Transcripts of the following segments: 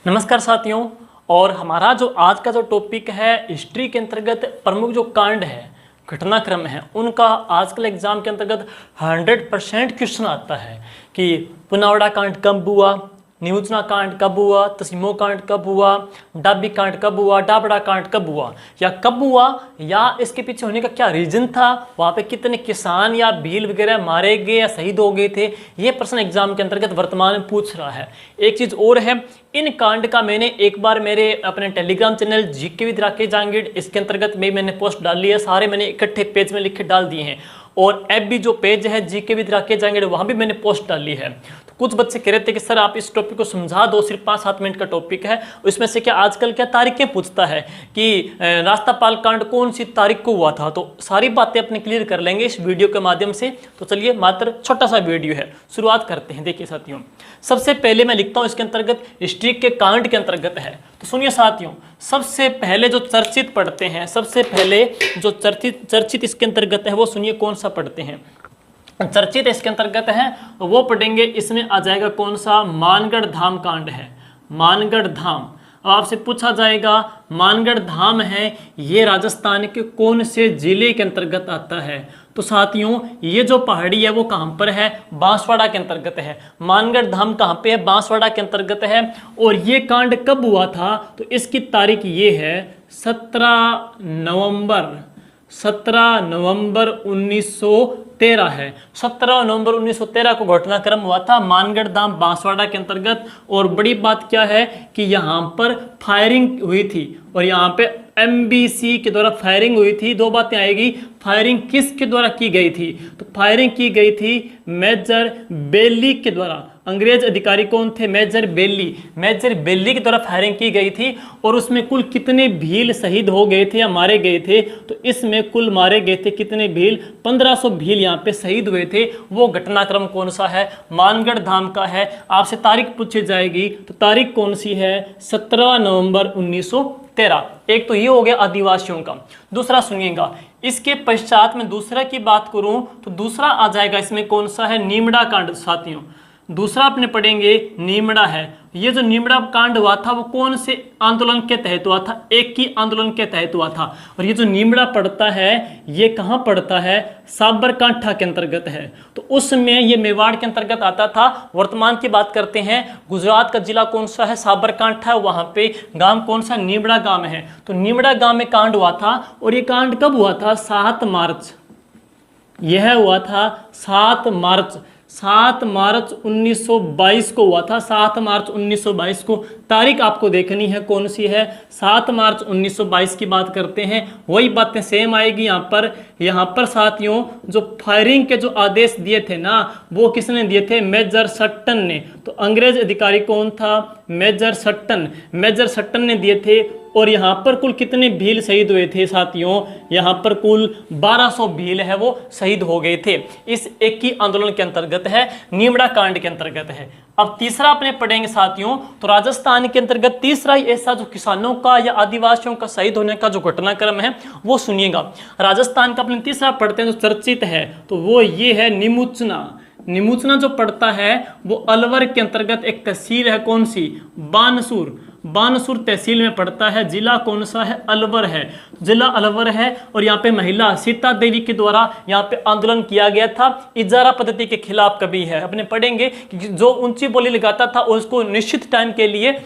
नमस्कार साथियों। और हमारा जो आज का जो टॉपिक है हिस्ट्री के अंतर्गत प्रमुख जो कांड है, घटनाक्रम है, उनका आजकल एग्जाम के अंतर्गत 100% क्वेश्चन आता है कि पुनावड़ा कांड कब हुआ, निउचना कांड कब हुआ, तसीमो कांड कब हुआ, डाबी कांड कब हुआ, डाबड़ा कांड कब हुआ, या कब हुआ या इसके पीछे होने का क्या रीजन था, वहाँ पे कितने किसान या भील वगैरह मारे गए या शहीद हो गए थे। ये प्रश्न एग्जाम के अंतर्गत वर्तमान में पूछ रहा है। एक चीज़ और है, इन कांड का मैंने एक बार मेरे अपने Telegram channel GK with Rakesh Jangid, इसके अंतर्गत मैंने पोस्ट डाली है, सारे मैंने इकट्ठे पेज में लिख के डाल दिए हैं। और ऐप भी जो पेज है जीके विद राकेश जांगीड़, वहाँ भी मैंने पोस्ट डाली है। तो कुछ बच्चे कह रहे थे कि सर आप इस टॉपिक को समझा दो, सिर्फ 5-7 मिनट का टॉपिक है। उसमें से क्या आजकल क्या तारीखें पूछता है कि रास्तापाल कांड कौन सी तारीख को हुआ था, तो सारी बातें अपने क्लियर कर लेंगे इस वीडियो के माध्यम से। तो चलिए, मात्र छोटा सा वीडियो है, शुरुआत करते हैं। देखिए साथियों, सबसे पहले मैं लिखता हूँ इसके अंतर्गत हिस्ट्री के कांड के अंतर्गत है। तो सुनिए साथियों, सबसे पहले जो चर्चित पढ़ते हैं, सबसे पहले जो चर्चित इसके अंतर्गत है वो सुनिए कौन सा पढ़ते हैं। चर्चित इसके अंतर्गत है वो पढ़ेंगे, इसमें आ जाएगा कौन सा, मानगढ़ धाम कांड है। मानगढ़ धाम, अब आपसे पूछा जाएगा मानगढ़ धाम है ये राजस्थान के कौन से जिले के अंतर्गत आता है। तो साथियों, ये जो पहाड़ी है वो कहाँ पर है, बांसवाड़ा के अंतर्गत है। मानगढ़ धाम कहाँ पे है, बांसवाड़ा के अंतर्गत है। और ये कांड कब हुआ था, तो इसकी तारीख ये है 17 नवंबर 1913 है। 17 नवंबर 1913 को घटनाक्रम हुआ था मानगढ़ धाम बांसवाड़ा के अंतर्गत। और बड़ी बात क्या है कि यहाँ पर फायरिंग हुई थी और यहाँ पे MBC के द्वारा फायरिंग हुई थी। दो बातें आएगी, फायरिंग किसके द्वारा की गई थी, तो फायरिंग की गई थी मेजर बेली के द्वारा। अंग्रेज अधिकारी कौन थे, मेजर बेली। मेजर बेली के द्वारा फायरिंग की गई थी। और उसमें कुल कितने भील शहीद हो गए थे या मारे गए थे, तो इसमें कुल मारे गए थे कितने भील, 1500 भील यहाँ पे शहीद हुए थे। वो घटनाक्रम कौन सा है, मानगढ़ धाम का है। आपसे तारीख पूछी जाएगी, तो तारीख कौन सी है, 17 नवंबर 1913। एक तो ये हो गया आदिवासियों का। दूसरा सुनिएगा, इसके पश्चात में दूसरा की बात करूं तो दूसरा आ जाएगा इसमें कौन सा है, नीमड़ा कांड। साथियों, दूसरा अपने पढ़ेंगे नीमड़ा है। ये जो नीमड़ा कांड हुआ था वो कौन से आंदोलन के तहत हुआ था, एक ही आंदोलन के तहत हुआ था। और ये जो नीमड़ा पड़ता है ये कहाँ पड़ता है, साबरकांठा के अंतर्गत है। तो उस समय ये मेवाड़ के अंतर्गत आता था। वर्तमान की बात करते हैं, गुजरात का जिला कौन सा है, साबरकांठा, वहाँ पे गांव कौन सा, नीमड़ा गांव है। तो नीमड़ा गांव में कांड हुआ था। और ये कांड कब हुआ था, 7 मार्च, यह हुआ था 7 मार्च 1922 को हुआ था। 7 मार्च 1922 को तारीख आपको देखनी है कौन सी है, 7 मार्च 1922 की बात करते हैं। वही बातें सेम आएगी यहाँ पर साथियों। जो फायरिंग के जो आदेश दिए थे ना, वो किसने दिए थे, मेजर सट्टन ने। तो अंग्रेज अधिकारी कौन था, मेजर सट्टन ने दिए थे। और यहाँ पर कुल कितने भील शहीद हुए थे साथियों, यहाँ पर कुल 1200 भील है वो शहीद हो गए थे। इस एक ही आंदोलन के अंतर्गत है, नीमड़ा कांड के अंतर्गत है। अब तीसरा अपने पढ़ेंगे साथियों, तो राजस्थान के अंतर्गत तीसरा ही ऐसा जो किसानों का या आदिवासियों का शहीद होने का जो घटनाक्रम है वो सुनिएगा। राजस्थान का अपने तीसरा पढ़ते हैं जो चर्चित है, तो वो ये है निमुचना जो पड़ता है वो अलवर के अंतर्गत एक तहसील है, कौन सी, बानसूर तहसील में पड़ता है। जिला कौन सा है, अलवर है, जिला अलवर है। और यहाँ पे महिला सीता देवी के द्वारा यहाँ पे आंदोलन किया गया था, इजारा पद्धति के खिलाफ। कभी है अपने पढ़ेंगे कि जो ऊंची बोली लगाता था उसको निश्चित टाइम के लिए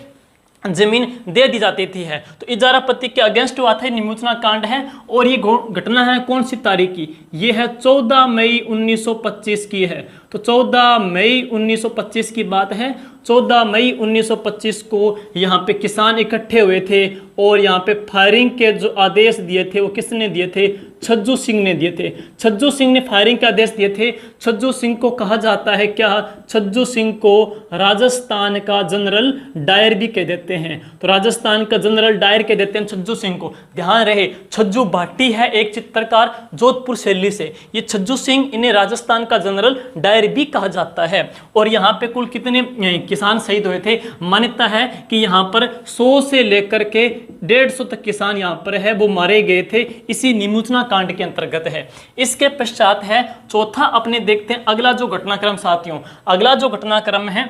जमीन दे दी जाती थी है। तो इजारा पद्धति के अगेंस्ट हुआ था, निमुचना कांड है। और ये घटना है कौन सी तारीख की, ये है 14 मई 1925 की है। तो 14 मई 1925 की बात है। 14 मई 1925 को यहाँ पे किसान इकट्ठे हुए थे और यहाँ पे फायरिंग के जो आदेश दिए थे वो किसने दिए थे, छज्जू सिंह ने दिए थे। छज्जू सिंह ने फायरिंग के आदेश दिए थे। छज्जू सिंह को कहा जाता है क्या, छज्जू सिंह को राजस्थान का जनरल डायर भी कह देते हैं। तो राजस्थान का जनरल डायर कह देते हैं छज्जू सिंह को। ध्यान रहे, छज्जू भाटी है एक चित्रकार जोधपुर शैली से, ये छज्जू सिंह, इन्हें राजस्थान का जनरल डायर भी कहा जाता है। और यहाँ पे कुल कितने किसान शहीद हुए थे, मान्यता है कि यहाँ पर 100 से लेकर के 150 तक किसान यहाँ पर है वो मारे गए थे, इसी निमुचना कांड के अंतर्गत है। इसके पश्चात है चौथा, अपने देखते हैं अगला जो घटनाक्रम साथियों, अगला जो घटनाक्रम है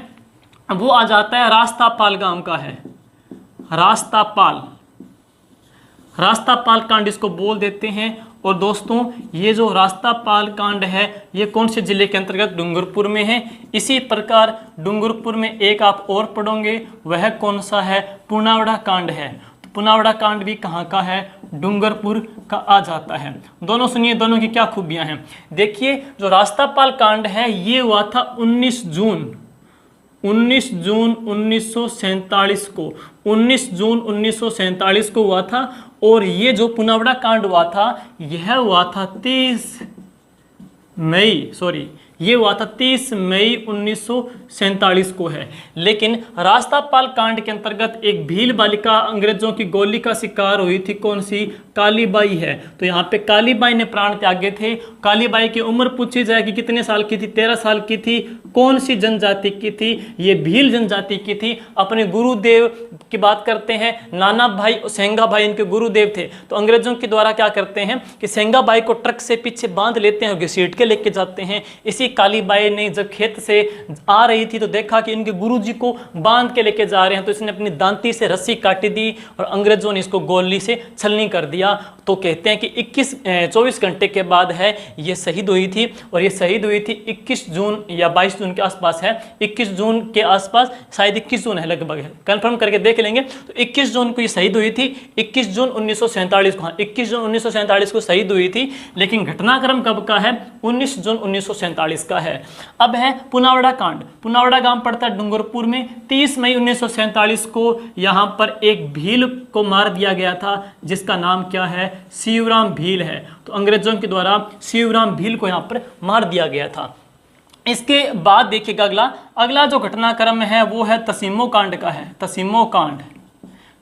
वो आ जाता है रास्तापाल गांव का है। रास्तापाल, रास्तापाल कांड इसको बोल देते हैं। और दोस्तों ये जो रास्तापाल कांड है ये कौन से जिले के अंतर्गत? डूंगरपुर में है। इसी प्रकार डूंगरपुर में एक आप और पढ़ोगे, वह कौन सा है? पुनावड़ा कांड है। तो पुनावड़ा कांड भी कहाँ का है? डूंगरपुर का आ जाता है। दोनों सुनिए, दोनों की क्या खूबियां हैं। देखिए जो रास्तापाल कांड है ये हुआ था 19 जून 1947 को, 19 जून 1947 को हुआ था। और ये जो पुनावड़ा कांड हुआ था यह हुआ था 30 मई 1947 को है। लेकिन रास्तापाल कांड के अंतर्गत एक भील बालिका अंग्रेजों की गोली का शिकार हुई थी, कौन सी? कालीबाई है। तो यहाँ पे कालीबाई ने प्राण त्यागे थे। कालीबाई की उम्र पूछी जाए कि कितने साल की थी? 13 साल की थी। कौन सी जनजाति की थी? ये भील जनजाति की थी। अपने गुरुदेव की बात करते हैं, नाना भाई सेंगा भाई इनके गुरुदेव थे। तो अंग्रेजों के द्वारा क्या करते हैं कि सेंगा भाई को ट्रक से पीछे बांध लेते हैं और घसीट के लेके जाते हैं। इसी कालीबाई ने जब खेत से आ रही थी तो देखा कि इनके गुरुजी को बांध के लेके जा रहे हैं, तो इसने अपनी दांती से रस्सी काटी दी और अंग्रेजों ने इसको गोली से छलनी कर दिया। तो कहते हैं कि 24 घंटे के बाद है ये शहीद हुई थी। और ये शहीद हुई थी 21 जून या 22 जून के आसपास है, 21 जून के आसपास, शायद 21 जून है लगभग, है कंफर्म करके देख लेंगे। तो 21 जून को ये शहीद हुई थी, 21 जून 1947 को, 21 जून 1947 को शहीद हुई थी। लेकिन घटनाक्रम कब का है? 19 जून 1947 का है। अब है पुनावड़ा कांड। पुनावड़ा गांव पड़ता है डूंगरपुर में। 30 मई 1947 को यहाँ पर एक भील को मार दिया गया था जिसका नाम क्या है? शिवराम भील है। तो अंग्रेजों के द्वारा शिवराम भील को यहाँ पर मार दिया गया था। इसके बाद देखिएगा अगला जो घटनाक्रम है वो है तसीमो कांड का है। तसीमो कांड,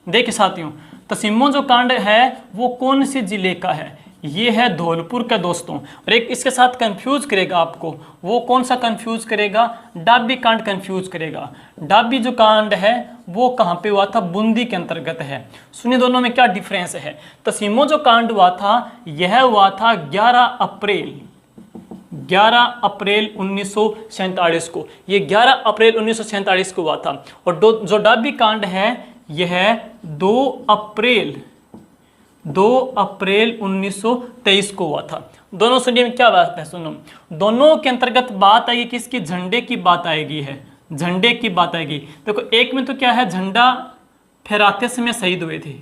देखिए साथियों, तसीमो जो कांड है वो कौन से जिले का है? ये है धौलपुर का दोस्तों। और एक इसके साथ कंफ्यूज करेगा आपको, वो कौन सा कंफ्यूज करेगा? डाबी कांड कंफ्यूज करेगा। डाबी जो कांड है वो कहाँ पे हुआ था? बूंदी के अंतर्गत है। सुनिए दोनों में क्या डिफरेंस है। तसीमो जो कांड हुआ था यह हुआ था 11 अप्रैल 1947 को। ये 11 अप्रैल 1947 को हुआ था। और जो डाबी कांड है यह 2 अप्रैल 1923 को हुआ था। दोनों सुनिए में क्या बात है, सुनो। दोनों के अंतर्गत बात आएगी किसकी? झंडे की बात आएगी है, झंडे की बात आएगी। देखो एक में तो क्या है, झंडा फहराते समय शहीद हुए थे,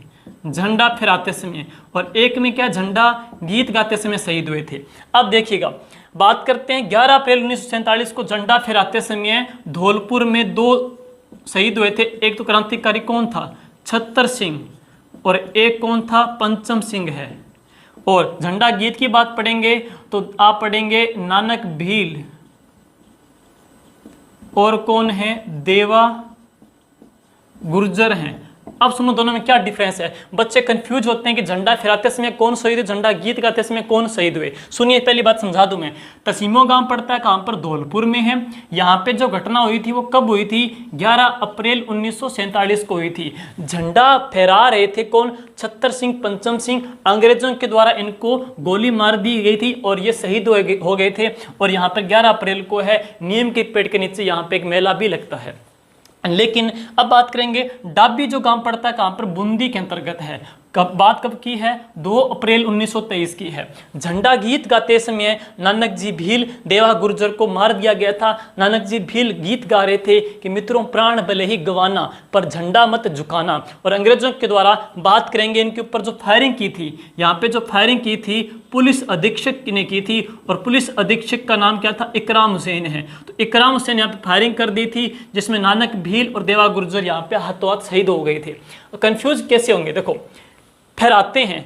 झंडा फहराते समय। और एक में क्या, झंडा गीत गाते समय शहीद हुए थे। अब देखिएगा, बात करते हैं 11 अप्रैल 1947 को झंडा फहराते समय धौलपुर में 2 शहीद हुए थे। एक तो क्रांतिकारी कौन था? छत्तर सिंह। और एक कौन था? पंचम सिंह है। और झंडा गीत की बात पढ़ेंगे तो आप पढ़ेंगे नानक भील, और कौन है? देवा गुर्जर हैं। अब सुनो दोनों में क्या डिफरेंस है। बच्चे कंफ्यूज होते हैं कि झंडा फहराते समय कौन शहीद हुए, झंडा गीत गाते समय कौन शहीद हुए। सुनिए पहली बात समझा दूं मैं। तसीमो गांव पड़ता है कहां पर? धौलपुर में है। यहाँ पे जो घटना हुई थी वो कब हुई थी? 11 अप्रैल 1947 को हुई थी। झंडा फहरा रहे थे कौन? छत्तर सिंह, पंचम सिंह। अंग्रेजों के द्वारा इनको गोली मार दी गई थी और ये शहीद हो गए थे। और यहाँ पर 11 अप्रैल को है, नीम के पेड़ के नीचे यहाँ पे एक मेला भी लगता है। लेकिन अब बात करेंगे डाबी जो गांव पड़ता है कहां पर? बूंदी के अंतर्गत है। बात कब की है? 2 अप्रैल 1923 की है। झंडा गीत गाते समय नानक जी भील, देवा गुर्जर को मार दिया गया था। नानक जी भील गीत गा रहे थे कि मित्रों प्राण भले ही गवाना पर झंडा मत झुकाना। और अंग्रेजों के द्वारा बात करेंगे इनके ऊपर जो फायरिंग की थी, यहाँ पे जो फायरिंग की थी पुलिस अधीक्षक ने की थी। और पुलिस अधीक्षक का नाम क्या था? इकराम हुसैन है। तो इकराम हुसैन यहाँ पे फायरिंग कर दी थी जिसमें नानक भील और देवा गुर्जर यहाँ पे हाथों हाथ शहीद हो गए थे। तो कंफ्यूज कैसे होंगे? देखो फहराते हैं,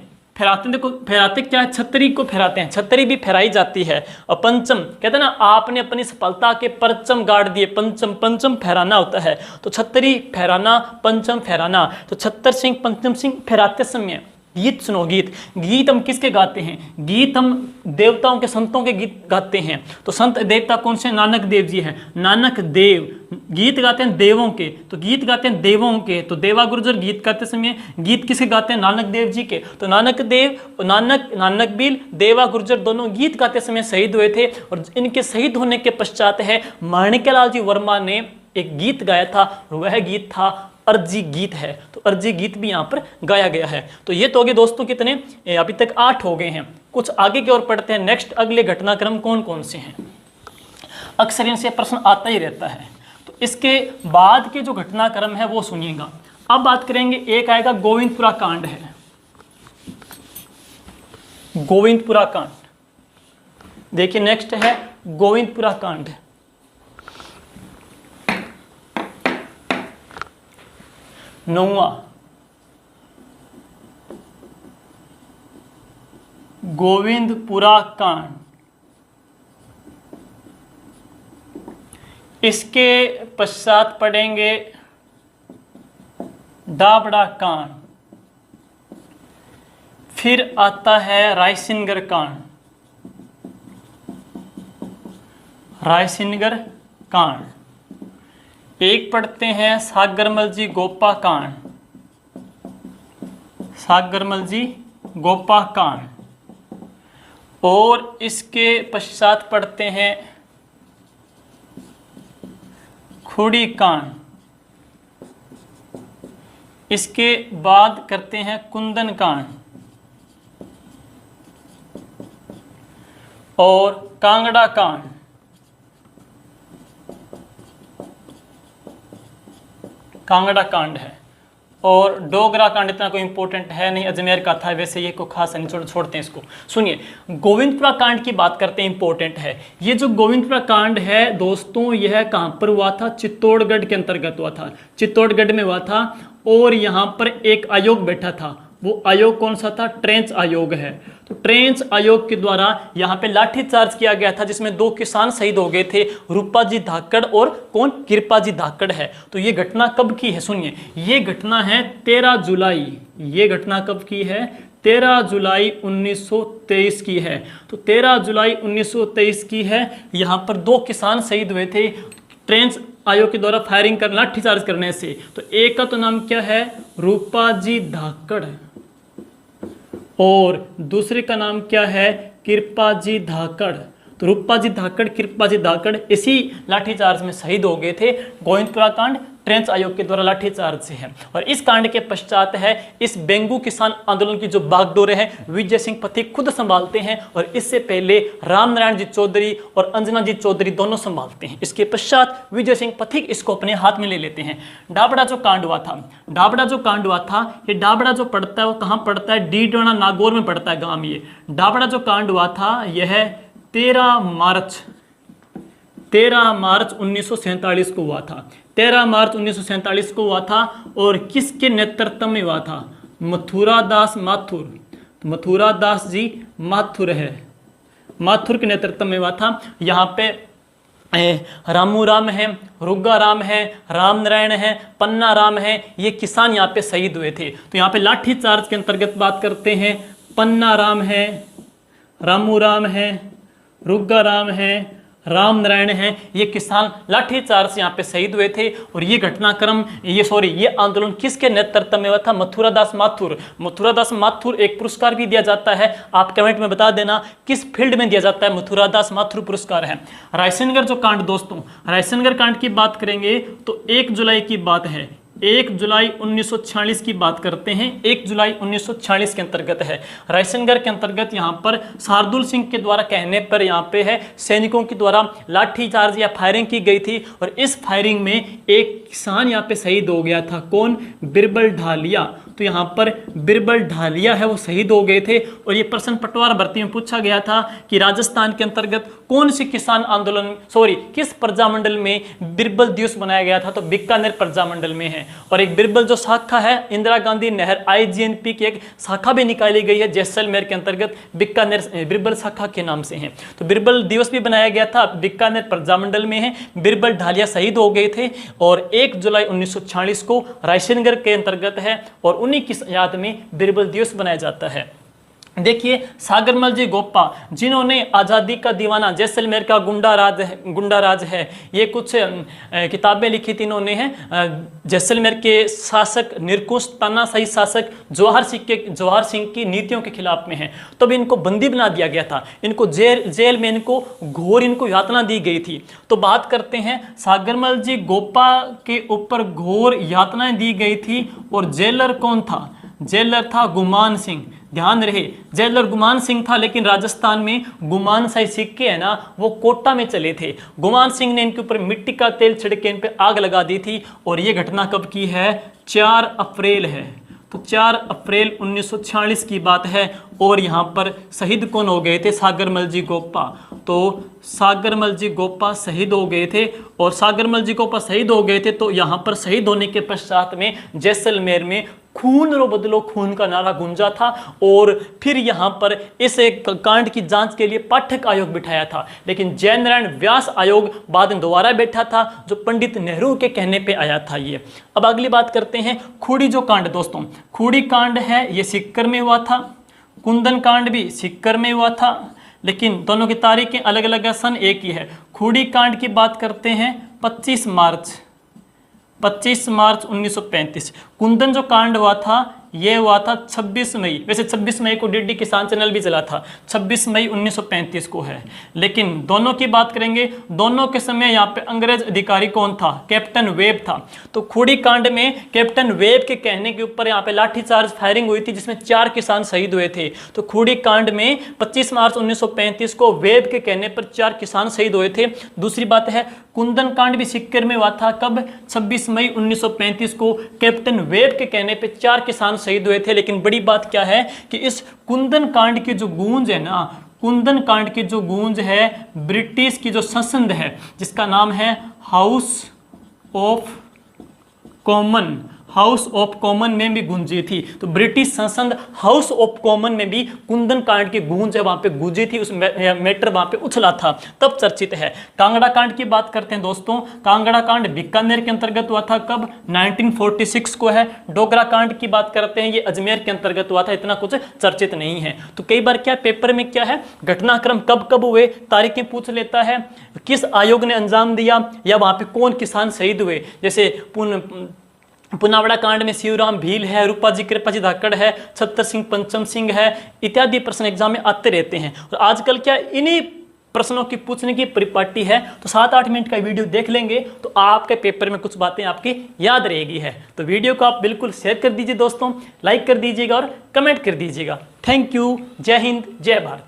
देखो फहराते क्या है? छतरी को फहराते हैं, छतरी भी फहराई जाती है। और पंचम कहते हैं ना, आपने अपनी सफलता के परचम गाड़ दिए। पंचम फहराना होता है। तो छतरी फहराना, पंचम फहराना। तो छत्तर सिंह, पंचम सिंह फहराते समय गीत सुनो। गीत हम किसके गाते हैं? गीत हम देवताओं के, संतों के गीत गाते हैं। तो संत देवता कौन से? नानक देव जी हैं। नानक देव गीत गाते हैं देवों के, तो गीत गाते हैं देवों के। तो देवा गुर्जर गीत गाते समय गीत किसके गाते हैं? नानक देव जी के। तो नानक देव, नानक बील, देवा गुर्जर दोनों गीत गाते समय शहीद हुए थे। और इनके शहीद होने के पश्चात है माणिक्यलाल जी वर्मा ने एक गीत गाया था और वह गीत था अर्जी गीत है, तो अर्जी गीत भी यहाँ पर गाया गया है। तो ये तो हो गए दोस्तों कितने, अभी तक 8 हो गए हैं। कुछ आगे की ओर पढ़ते हैं। नेक्स्ट अगले घटनाक्रम कौन कौन से हैं, अक्सर इनसे प्रश्न आता ही रहता है। तो इसके बाद के जो घटनाक्रम है वो सुनिएगा। अब बात करेंगे, एक आएगा गोविंदपुरा कांड है, गोविंदपुरा कांड। देखिए नेक्स्ट है गोविंदपुरा कांड। नौवां गोविंदपुरा कांड। इसके पश्चात पढ़ेंगे डाबड़ा कांड, फिर आता है रायसिंगर कांड, रायसिंगर कांड। एक पढ़ते हैं सागरमल जी गोपा कांड, सागरमल जी गोपा कांड। और इसके पश्चात पढ़ते हैं खुड़ी कांड। इसके बाद करते हैं कुंदन कांड और कांगड़ा कांड। कांगड़ा कांड है। और डोगरा कांड इतना कोई इंपॉर्टेंट है नहीं, अजमेर का था, वैसे ये को खास नहीं, छोड़ते हैं इसको। सुनिए गोविंदपुरा कांड की बात करते हैं, इंपॉर्टेंट है। ये जो गोविंदपुरा कांड है दोस्तों, यह कहाँ पर हुआ था, चित्तौड़गढ़ के अंतर्गत हुआ था, चित्तौड़गढ़ में हुआ था। और यहाँ पर एक आयोग बैठा था, वो आयोग कौन सा था, ट्रेंच आयोग है। तो ट्रेंच आयोग के द्वारा यहाँ पे लाठीचार्ज किया गया था, जिसमें 2 किसान शहीद हो गए थे, रूपा जी धाकड़ और कौन, कृपा जी धाकड़ है। तो ये घटना कब की है, सुनिए ये घटना है 13 जुलाई। ये घटना कब की है, 13 जुलाई 1923 की है। तो 13 जुलाई 1923 की है। यहाँ पर 2 किसान शहीद हुए थे ट्रेंच आयोग के द्वारा फायरिंग कर, लाठीचार्ज करने से। तो एक का तो नाम क्या है, रूपा जी धाकड़, और दूसरे का नाम क्या है, कृपा जी धाकड़। तो रूपा जी धाकड़, कृपा जी धाकड़ इसी लाठीचार्ज में शहीद हो गए थे। गोविंदपुरा कांड ट्रेंच आयोग के द्वारा लाठीचार्ज से है। और इस कांड के पश्चात है इस बेंगू किसान आंदोलन की जो बागडोर है विजय सिंह पथिक खुद संभालते हैं, और इससे पहले रामनारायण जी चौधरी और अंजना जी चौधरी दोनों संभालते हैं। इसके पश्चात विजय सिंह पथिक इसको अपने हाथ में ले लेते हैं। डाबड़ा जो कांड हुआ था, डाबड़ा जो कांड हुआ था, ये डाबड़ा जो पड़ता है वो कहाँ पड़ता है, डीडोना नागौर में पड़ता है गांव। ये डाबड़ा जो कांड हुआ था यह 13 मार्च 1947 को हुआ था। 13 मार्च 1947 को हुआ था। और किसके नेतृत्व में हुआ था, मथुरा दास माथुर। तो मथुरा दास जी माथुर है, माथुर के नेतृत्व में हुआ था। यहाँ पे रामू राम है, रुग्गा राम है, राम नारायण है, पन्ना राम है, ये किसान यहाँ पे शहीद हुए थे। तो यहाँ पे लाठी चार्ज के अंतर्गत बात करते हैं, पन्ना राम है, रामू राम है, रुग्गा राम है, राम नारायण है, ये किसान लाठीचार्ज से यहाँ पे शहीद हुए थे। और ये घटनाक्रम ये आंदोलन किसके नेतृत्व में हुआ था, मथुरा दास माथुर। मथुरा दास माथुर एक पुरस्कार भी दिया जाता है, आप कमेंट में बता देना किस फील्ड में दिया जाता है। मथुरा दास माथुर पुरस्कार है। रायसेनगर जो कांड दोस्तों, रायसेनगर कांड की बात करेंगे तो 1 जुलाई की बात है, 1 जुलाई 1946 की बात करते हैं। 1 जुलाई 1946 के अंतर्गत है। रायसेनगर के अंतर्गत यहाँ पर शार्दुल सिंह के द्वारा कहने पर यहाँ पे है सैनिकों के द्वारा लाठीचार्ज या फायरिंग की गई थी। और इस फायरिंग में एक किसान यहाँ पे शहीद हो गया था, कौन, बिरबल ढालिया। तो यहाँ पर बिरबल ढालिया है वो शहीद हो गए थे। और ये प्रश्न पटवार भर्ती में पूछा गया था कि राजस्थान के अंतर्गत कौन सी किसान आंदोलन किस प्रजामंडल में बिरबल दिवस बनाया गया था, तो बीकानेर प्रजामंडल में है। और एक बिरबल जो शाखा है इंदिरा गांधी नहर IGNP की एक शाखा भी निकाली गई है जैसलमेर के अंतर्गत, बीकानेर बिरबल शाखा के नाम से है। तो बिरबल दिवस भी बनाया गया था, बीकानेर प्रजामंडल में है। बिरबल ढालिया शहीद हो गए थे और 1 जुलाई 1946 को रायसेनगर के अंतर्गत है और उन्हीं की याद में बिरबल दिवस बनाया जाता है। देखिए सागरमल जी गोप्पा, जिन्होंने आज़ादी का दीवाना, जैसलमेर का गुंडा राज है, ये कुछ किताबें लिखी थी इन्होंने हैं। जैसलमेर के शासक, निरंकुश तानाशाही शासक जवाहर सिंह की नीतियों के खिलाफ में हैं। तब इनको बंदी बना दिया गया था, इनको जेल में इनको घोर यातना दी गई थी। तो बात करते हैं सागरमल जी गोप्पा के ऊपर घोर यातनाएं दी गई थी। और जेलर कौन था? जेलर था गुमान सिंह। ध्यान रहे, जेलर गुमान सिंह था, लेकिन राजस्थान में गुमान शाही सिक्के है ना, वो कोटा में चले थे। गुमान सिंह ने इनके ऊपर मिट्टी का तेल छिड़के इन पे आग लगा दी थी। और ये घटना कब की है? 4 अप्रैल है। तो 4 अप्रैल 1946 की बात है। और यहाँ पर शहीद कौन हो गए थे? सागरमल जी गोप्पा। तो सागरमल जी गोप्पा शहीद हो गए थे। और सागरमल जी गोप्पा शहीद हो गए थे, तो यहाँ पर शहीद होने के पश्चात में जैसलमेर में खून रो बदलो खून का नारा गूंजा था। और फिर यहाँ पर इस एक कांड की जांच के लिए पाठक आयोग बिठाया था, लेकिन जयनारायण व्यास आयोग बाद में दोबारा बैठा था, जो पंडित नेहरू के कहने पे आया था ये। अब अगली बात करते हैं खूड़ी जो कांड। दोस्तों खूड़ी कांड है ये सीकर में हुआ था, कुंदन कांड भी सीकर में हुआ था, लेकिन दोनों की तारीखें अलग अलग है, सन एक ही है। खूड़ी कांड की बात करते हैं 25 मार्च 1935। कुंदन जो कांड हुआ था ये हुआ था 26 मई। वैसे 26 मई को डीडी किसान चैनल भी चला था, 26 मई 1935 को है। लेकिन दोनों की बात करेंगे, दोनों के समय यहाँ पे अंग्रेज अधिकारी कौन था? कैप्टन वेब था। तो खूड़ी कांड में कैप्टन वेब के कहने के ऊपर यहाँ पे लाठीचार्ज फायरिंग हुई थी, जिसमें 4 किसान शहीद हुए थे। तो खूड़ी कांड में 25 मार्च 1935 को वेब के कहने पर 4 किसान शहीद हुए थे। दूसरी बात है कुंदन कांड भी सीकर में हुआ था, कब? 26 मई 1935 को कैप्टन वेब के कहने पे 4 किसान शहीद हुए थे। लेकिन बड़ी बात क्या है कि इस कुंदन कांड की जो गूंज है ना, कुंदन कांड की जो गूंज है ब्रिटिश की जो संसद है, जिसका नाम है हाउस ऑफ कॉमन में भी गूंजी थी। तो ब्रिटिश संसद हाउस ऑफ कॉमन में भी कुंदन कांड की गूंज है वहां पे गूंजी थी, उस मैटर वहां पे उछला था, तब चर्चित है। कांगड़ा कांड की बात करते हैं दोस्तों। कांगड़ा कांड बीकानेर के अंतर्गत हुआ था, कब? 1946 को है। डोगरा कांड की बात करते हैं, ये अजमेर के अंतर्गत हुआ था, इतना कुछ चर्चित नहीं है। तो कई बार क्या पेपर में क्या है, घटनाक्रम कब कब हुए, तारीखें पूछ लेता है, किस आयोग ने अंजाम दिया, या वहां पे कौन किसान शहीद हुए। जैसे पुनावड़ा कांड में शिवराम भील है, रूपाजी कृपाजी धाकड़ है, छत्तर सिंह पंचम सिंह है, इत्यादि प्रश्न एग्जाम में आते रहते हैं। और आजकल क्या इन्हीं प्रश्नों की पूछने की परिपाटी है। तो 7-8 मिनट का वीडियो देख लेंगे तो आपके पेपर में कुछ बातें आपकी याद रहेगी है। तो वीडियो को आप बिल्कुल शेयर कर दीजिए दोस्तों, लाइक कर दीजिएगा और कमेंट कर दीजिएगा। Thank you. जय हिंद, जय भारत।